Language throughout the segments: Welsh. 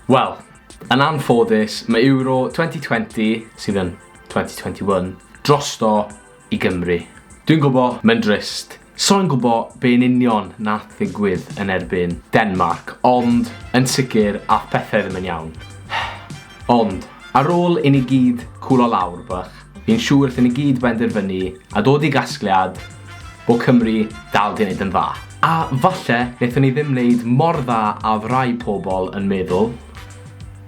Wel, yn anffodus, mae Euro 2020, sydd yn 2021, drosto i Gymru. Dwi'n gwybod, mae'n drist. So'n gwybod be'n union nath ddigwydd yn erbyn Denmark, ond yn sicr ath pethau ddim yn iawn. Ond, ar ôl i ni gyd cwlo lawr bach, fi'n siŵr wrth i ni gyd benderfynu a dod i gasgliad bod Cymru dal di wneud yn dda. A falle wnaethon ni ddim wneud mor dda a rai pobl yn meddwl,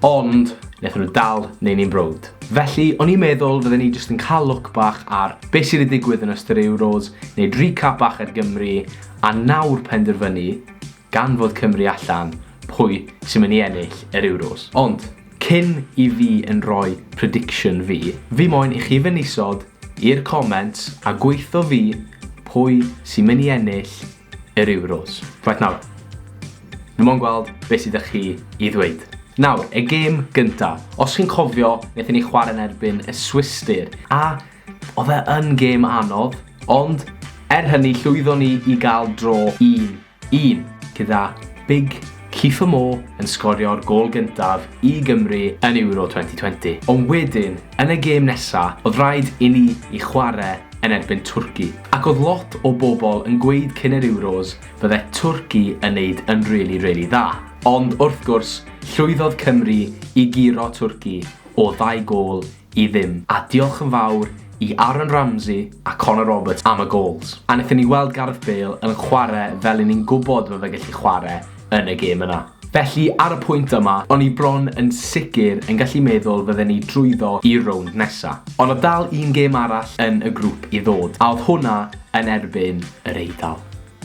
ond wnaethon nhw dal neu ni'n brwd. Felly, o'n i'n meddwl fydden ni jyst yn cael look bach ar beth sydd wedi digwydd yn ystod Ewros, wneud recap bach ar Gymru, a nawr penderfynu, gan fod Cymru allan, pwy sy'n mynd i ennill yr Ewros. Ond, cyn i fi yn rhoi prediction fi moyn i chi fynisod i'r comments a gweithio fi pwy sy'n mynd i ennill yr Ewros. Right nawr, fi moyn gweld beth sydd â chi i ddweud. Nawr, y gêm gyntaf. Os chi'n cofio, wnaethon ni chwarae yn erbyn y Swistir. A oedd e yn gêm anodd, ond hynny llwyddon ni i gael dro 1-1 gyda Big Keith yn sgorio'r gôl gyntaf i Gymru yn Euro 2020. Ond wedyn, yn y gêm nesaf, oedd rhaid i ni i chwarae yn erbyn Twrci. Ac oedd lot o bobl yn gweud cyn yr Euros bydde Twrci yn neud yn really dda. Ond wrth gwrs, llwyddodd Cymru i guro Twrci o 2 gôl i 0. A diolch yn fawr i Aaron Ramsey a Connor Roberts am y gols. A wnaethon ni weld Gareth Bale yn chwarae fel ni'n gwybod fe gallu chwarae yn y gêm yna. Felly, ar y pwynt yma, o'n i bron yn sicr yn gallu meddwl fydden ni drwyddo i rownd nesaf. Ond oedd dal un gêm arall yn y grŵp i ddod, a oedd hwnna yn erbyn yr Eidal.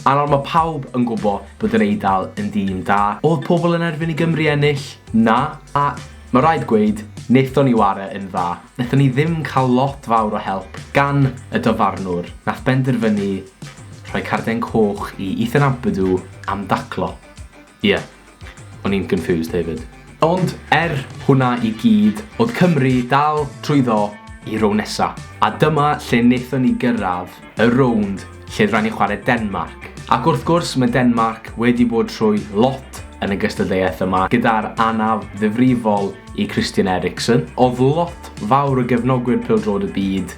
A nawr mae pawb yn gwybod bod yr Eidal yn dîm da. Oedd pobl yn erbyn i Gymru ennill? Na. A mae rhaid gweud, wnaethon ni ware yn dda. Wnaethon ni ddim cael lot fawr o help gan y dyfarnwr. Nath benderfynu rhoi carden coch i Ethan Ampadu am daclo. Ie, o'n i'n confused hefyd. Ond hwnna i gyd, oedd Cymru dal trwyddo i rown nesa. A dyma lle wnaethon ni gyrraedd y rownd lle rhaid ni chwarae Denmark. Ac wrth gwrs mae Denmark wedi bod trwy lot yn y gystadleuaeth yma gyda'r anaf ddifrifol i Christian Eriksen. Oedd lot fawr o gefnogwyr pêl-drod y byd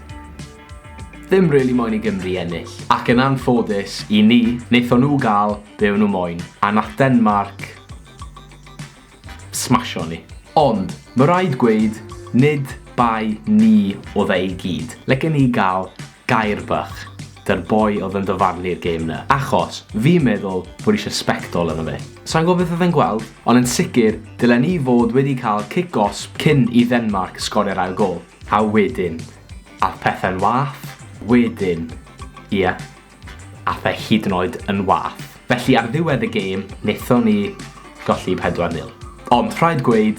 ddim really moyn i Gymru ennill. Ac yn anffodus i ni, wnaethon nhw gael be o'n nhw moyn. A nath Denmark smasho ni. Ond, mae rhaid gweud, nid bai ni oedd e i gyd. Lecen ni gael gair bach dy'r boi oedd yn dyfarnu'r gêm na. Achos, fi'n meddwl bod eisiau sbectol yna fe. Sa'n gwybod beth oedd yn gweld, ond yn sicr, dylen ni fod wedi cael kick-osp cyn i Denmark sgorio'r ail gôl. A wedyn, ath pethau'n wath, wedyn, ie, ath e hyd yn oed yn wath. Felly ar ddiwedd y gêm, wnaethon ni golli 4-0. Ond rhaid gweud,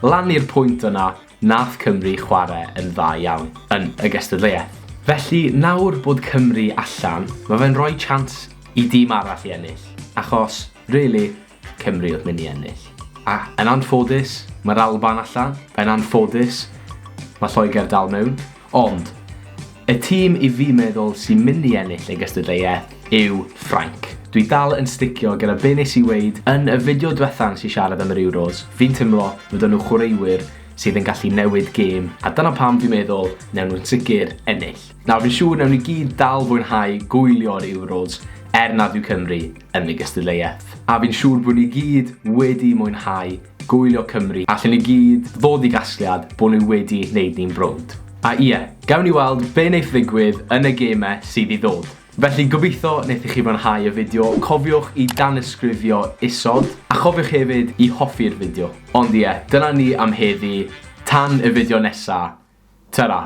lan i'r pwynt yna, nath Cymru chwarae yn dda iawn yn y gystadleuaeth. Felly, nawr bod Cymru allan, mae fe'n rhoi chance i dîm arall i ennill. Achos, really, Cymru oedd mynd i ennill. A yn anffodus, mae'r Alban allan. Yn anffodus, mae Lloegr dal mewn. Ond, y tîm i fi meddwl sy'n mynd i ennill y gystadleuaeth yw Ffrainc. Dwi dal yn sticio gyda be nes i weid yn y fideo diwethan sy'n siarad am yr Ewros. Fi'n teimlo fod nhw chwaraewyr sydd yn gallu newid gêm, a dyna pam fi'n meddwl newn nhw'n sicr ennill. Nawr fi'n siŵr newn ni gyd dal fwynhau gwylio'r Ewros nad yw Cymru yn y gystadleuaeth. A fi'n siŵr bod ni gyd wedi mwynhau gwylio Cymru, a lle ni gyd ddod i gasgliad bod nhw wedi wneud ni'n brwd. A ie, gawn ni weld be wneith ddigwydd yn y gemau sydd i ddod. Felly gobeithio wnaethoch chi fwynhau y fideo, cofiwch i danysgrifio isod, a cofiwch hefyd i hoffi'r fideo. Ond ie, dyna ni am heddi, tan y fideo nesa. Tara!